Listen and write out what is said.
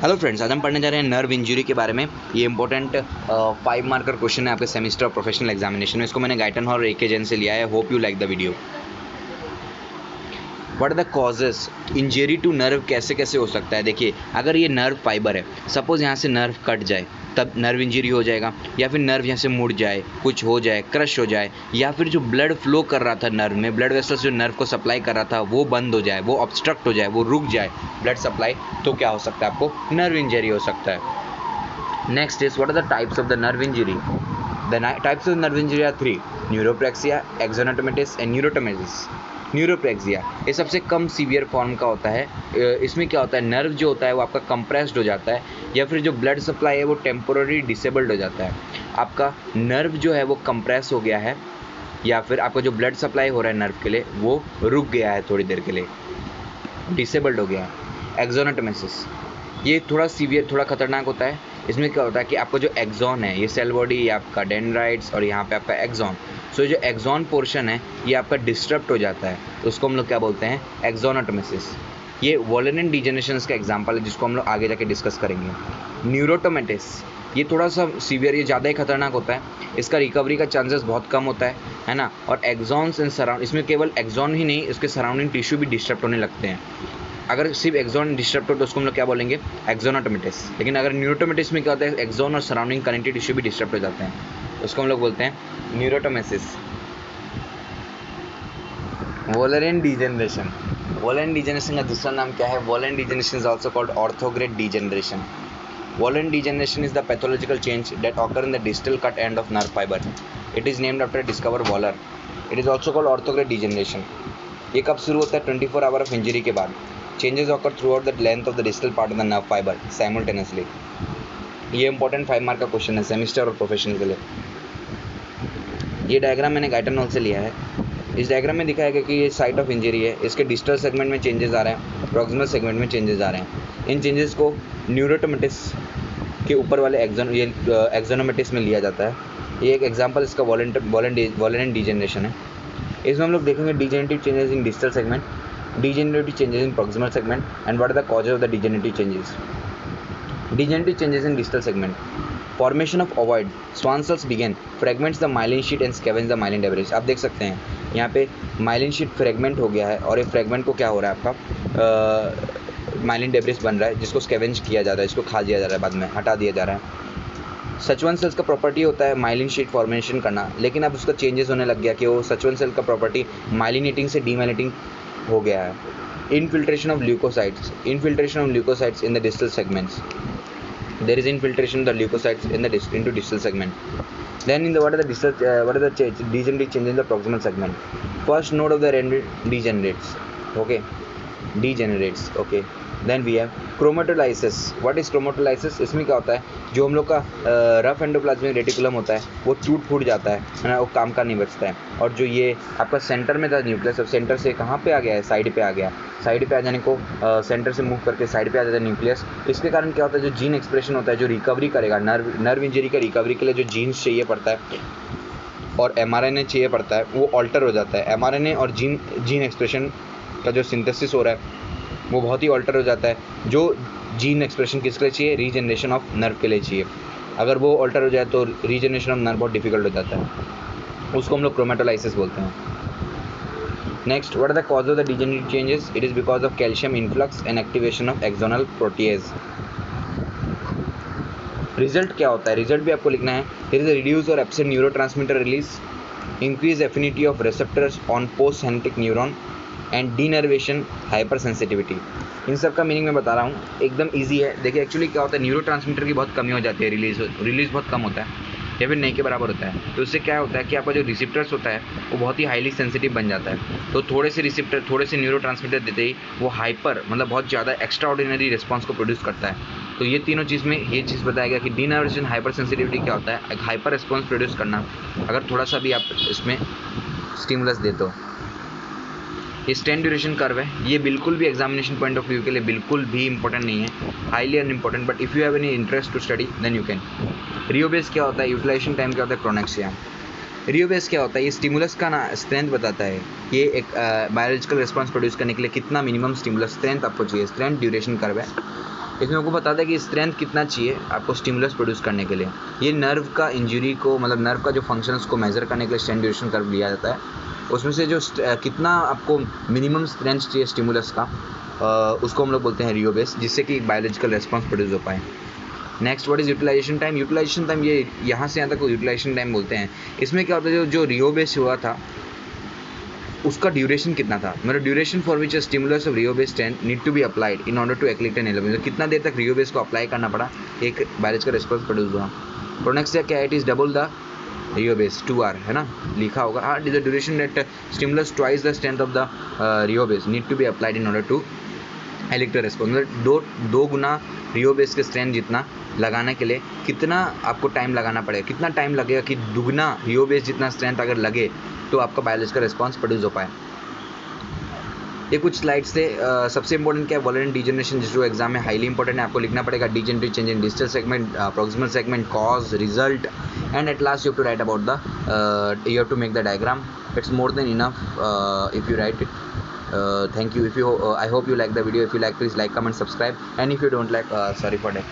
Hello friends, आज हम पढ़ने जा रहे हैं नर्व इंजरी के बारे में। ये इंपॉर्टेंट 5 मार्कर क्वेश्चन है आपके सेमेस्टर और प्रोफेशनल एग्जामिनेशन में। इसको मैंने गाइटन हॉल और एके जैन से लिया है। Hope you like the video. What are the causes injury to nerve? कैसे कैसे हो सकता है? देखिए, अगर ये नर्व फाइबर है, सपोज यहाँ से नर्व कट जाए तब नर्व इंजरी हो जाएगा, या फिर नर्व यहाँ से मुड़ जाए, कुछ हो जाए, क्रश हो जाए, या फिर जो ब्लड फ्लो कर रहा था नर्व में, ब्लड वेसल्स जो नर्व को सप्लाई कर रहा था वो बंद हो जाए, वो ऑब्स्ट्रक्ट हो जाए, वो रुक जाए ब्लड सप्लाई, तो क्या हो सकता है? आपको नर्व इंजरी हो सकता है। Next is what are the types of the nerve injury? The types of nerve injury are 3: neuropraxia, axonotmesis and neurotmesis. Neuropraxia ये सबसे कम सीवियर फॉर्म का होता है। इसमें क्या होता है, नर्व जो होता है वो आपका कंप्रेस्ड हो जाता है, या फिर जो ब्लड सप्लाई है वो टेम्पोररी डिसेबल्ड हो जाता है। आपका नर्व जो है वो कंप्रेस हो गया है, या फिर आपका जो ब्लड सप्लाई हो रहा है नर्व के लिए वो रुक गया है थोड़ी देर के लिए, डिसेबल्ड हो गया है। एक्सोनोटोमेसिस ये थोड़ा सीवियर, थोड़ा खतरनाक होता है। इसमें क्या होता है कि आपका जो एक्सॉन है, ये सेल बॉडी, ये आपका डेंड्राइट्स और यहाँ पे आपका एक्सॉन, सो जो एक्सॉन पोर्शन है ये आपका डिस्टर्ब हो जाता है, तो उसको हम लोग क्या बोलते हैं? एक्सोनोटोमेसिस। ये वॉलेंट डिजेनरेशन का एग्जाम्पल है जिसको हम लोग आगे जाके डिस्कस करेंगे। न्यूरोटोमेटिस ये थोड़ा सा सीवियर, ये ज़्यादा ही खतरनाक होता है। इसका रिकवरी का चांसेस बहुत कम होता है ना। और एक्सॉन्स एंड सराउंड, इसमें केवल एक्सॉन ही नहीं, इसके सराउंडिंग टिश्यू भी डिस्टर्ब होने लगते हैं। अगर सिर्फ एक्सॉन डिस्टर्ब हो तो उसको हम लोग क्या बोलेंगे? एक्सोनोटोमेटिस। लेकिन अगर न्यूरोटोमेटिस में क्या होता है, एक्सॉन और सराउंडिंग कनेक्टिव टिश्यू भी डिस्टर्ब हो जाते हैं, उसको हम लोग बोलते हैं न्यूरोटोमेसिस। वॉलेंट डिजेनरेशन। वॉलेंट डिजेनरेशन का दूसरा नाम क्या है? वॉलेंट degeneration is also called orthograde degeneration. Wallent degeneration is the pathological change that occur in the distal cut end of nerve fiber. It is named after discoverer Waller. It is also called orthograde degeneration. ये कब शुरू होता है? 24 hour of injury के बाद। Changes occur throughout the length of the distal part of the nerve fiber simultaneously. ये important 5 mark का question है सेमिस्टर और प्रोफेशनल के लिए। ये डायग्राम मैंने गाइटन हॉल से लिया है। इस डायग्राम में दिखाया गया कि ये साइट ऑफ इंजरी है, इसके डिस्टल सेगमेंट में चेंजेस आ रहे हैं, प्रॉक्सिमल सेगमेंट में चेंजेस आ रहे हैं। इन चेंजेस को न्यूरोटोमेटिस के ऊपर वाले एक्सोनोमेटिस में लिया जाता है। ये एक एग्जांपल इसका वॉलेंट डिजेनरेशन है। इसमें हम लोग देखेंगे degenerative changes in distal segment, degenerative changes in proximal segment and what are the causes of the degenerative changes. Degenerative changes in distal segment. Formation of ovoid. Schwann cells begin, fragments the myelin sheet and scavenge the myelin debris. आप देख सकते हैं यहाँ पे myelin sheet fragment हो गया है, और ये फ्रेगमेंट को क्या हो रहा है, आपका myelin debris बन रहा है जिसको स्कैवेंज किया जा रहा है, इसको खा दिया जा रहा है, बाद में हटा दिया जा रहा है। सचवन सेल्स का प्रॉपर्टी होता है माइलिन शीट फॉर्मेशन करना, लेकिन अब उसका चेंजेस होने लग गया कि वो सचवन सेल का प्रॉपर्टी माइलिनेटिंग से डीमाइलिनेटिंग हो गया है। Infiltration of leucocytes in the distal segments. There is infiltration of the leukocytes into distal segment. Then what are the degenerative changes in the proximal segment? First node of the degenerates. Okay. Then we have chromatolysis. What is chromatolysis? इसमें क्या होता है, जो हम लोग का rough endoplasmic reticulum होता है वो टूट फूट जाता है ना, वो काम का नहीं बचता है। और जो ये आपका सेंटर में था न्यूक्लियस, अब सेंटर से कहाँ पे आ गया है? साइड पे आ गया। साइड पे आ जाने को सेंटर से मूव करके साइड पे आ जाता है न्यूक्लियस। इसके कारण क्या होता है, जो जीन एक्सप्रेशन होता है, जो रिकवरी करेगा नर्व इंजरी का रिकवरी के लिए जो जीन्स चाहिए पड़ता है और mRNA चाहिए पड़ता है, वो ऑल्टर हो जाता है। mRNA और जीन एक्सप्रेशन का जो सिंथेसिस हो रहा है वो बहुत ही ऑल्टर हो जाता है। जो जीन एक्सप्रेशन किसके लिए चाहिए? रीजनरेशन ऑफ नर्व के लिए चाहिए। अगर वो ऑल्टर हो जाए तो रीजनरेशन ऑफ नर्व बहुत डिफिकल्ट हो जाता है, उसको हम लोग क्रोमेटोलाइसिस बोलते हैं। Next, what are the cause of the degenerative changes? It is because of calcium influx and activation of axonal protease. Result क्या होता है? रिजल्ट भी आपको लिखना है। There is a reduce or absent neurotransmitter release, increase affinity of receptors on post synaptic neuron and denervation, hyper sensitivity. इन सब का मीनिंग मैं बता रहा हूँ, एकदम इजी है। देखिए एक्चुअली क्या होता है, न्यूरोट्रांसमीटर की बहुत कमी हो जाती है, रिलीज बहुत कम होता है या फिर नहीं के बराबर होता है। तो उससे क्या होता है कि आपका जो रिसेप्टर्स होता है वो बहुत ही हाईली सेंसिटिव बन जाता है। तो थोड़े से न्यूरोट्रांसमीटर देते ही वो हाइपर, मतलब बहुत ज़्यादा एक्स्ट्रा ऑर्डिनरी रिस्पॉन्स को प्रोड्यूस करता है। तो ये तीनों चीज़ में ये चीज़ बताया गया कि डीनर्वेशन, हाइपर सेंसिटिविटी क्या होता है, एक हाइपर रिस्पॉन्स प्रोड्यूस करना अगर थोड़ा सा भी आप इसमें स्टिमुलस देते हो। ये स्टैंड ड्यूरेशन कर्व है, ये बिल्कुल भी एग्जामिनेशन पॉइंट ऑफ व्यू के लिए बिल्कुल भी इंपॉर्टेंट नहीं है, highly unimportant, but if you have any interest to study then you can. Rheobase क्या होता है? यूटिलाइजेशन टाइम क्या होता है? क्रोनेक्सिया। रियोबेस क्या होता है? ये स्टिमुलस का ना स्ट्रेंथ बताता है, ये एक बायोलॉजिकल रिस्पॉन्स प्रोड्यूस करने के लिए कितना मिनिमम स्टिमुलस स्ट्रेंथ आपको चाहिए, स्ट्रेंथ ड्यूरेशन कर्व है। इसमें आपको बताता है कि स्ट्रेंथ कितना चाहिए आपको स्टिमुलस प्रोड्यूस करने के लिए। ये नर्व का इंजरी को, मतलब नर्व का जो फंक्शन उसको मेजर करने के लिए स्ट्रेंथ ड्यूरेशन कर्व लिया जाता है। उसमें से जो कितना आपको मिनिमम स्ट्रेंथ चाहिए स्टिमुलस का, उसको हम लोग बोलते हैं रियो बेस, जिससे कि बायोलॉजिकल रेस्पॉन्स प्रोड्यूस हो पाए। Next what is utilisation time. Utilisation time, ये यहाँ से यहाँ तक यूटिलाइजेशन टाइम बोलते हैं। इसमें क्या होता है, जो रियो बेस हुआ था उसका ड्यूरेशन कितना था, मतलब duration for which stimulus of rheo base strength need to be applied in order to एक्लिट एन एलिमेंट, कितना देर तक रियो बेस को अप्लाई करना पड़ा एक बायोलॉजिकल रेस्पॉन्स प्रोड्यूस हुआ। प्रोनेक्स क्या है, it is double the rheobase 2R, है ना, लिखा होगा। हाँ, the duration that stimulus twice the strength of the rheobase need to be applied in order to electro response, मतलब दो गुना रियो बेस के स्ट्रेंथ जितना लगाने के लिए कितना आपको टाइम लगाना पड़ेगा, कितना टाइम लगेगा कि दुगना रियो बेस जितना स्ट्रेंथ अगर लगे तो आपका बायोलॉजिकल रेस्पॉन्स प्रोड्यूस हो पाए। ये कुछ स्लाइड से सबसे इंपॉर्टेंट क्या है, वॉलेंट डीजनरेशन, जो एग्जाम में हाईली इंपॉर्टेंट है, आपको लिखना पड़ेगा degenerative change in distal segment, proximal segment, cause, result, and at last you have to write about the, you have to make the diagram. It's more than enough if you write it. Thank you. If you I hope you like the video. If you like, please like, comment, subscribe, and if you don't like, sorry for that.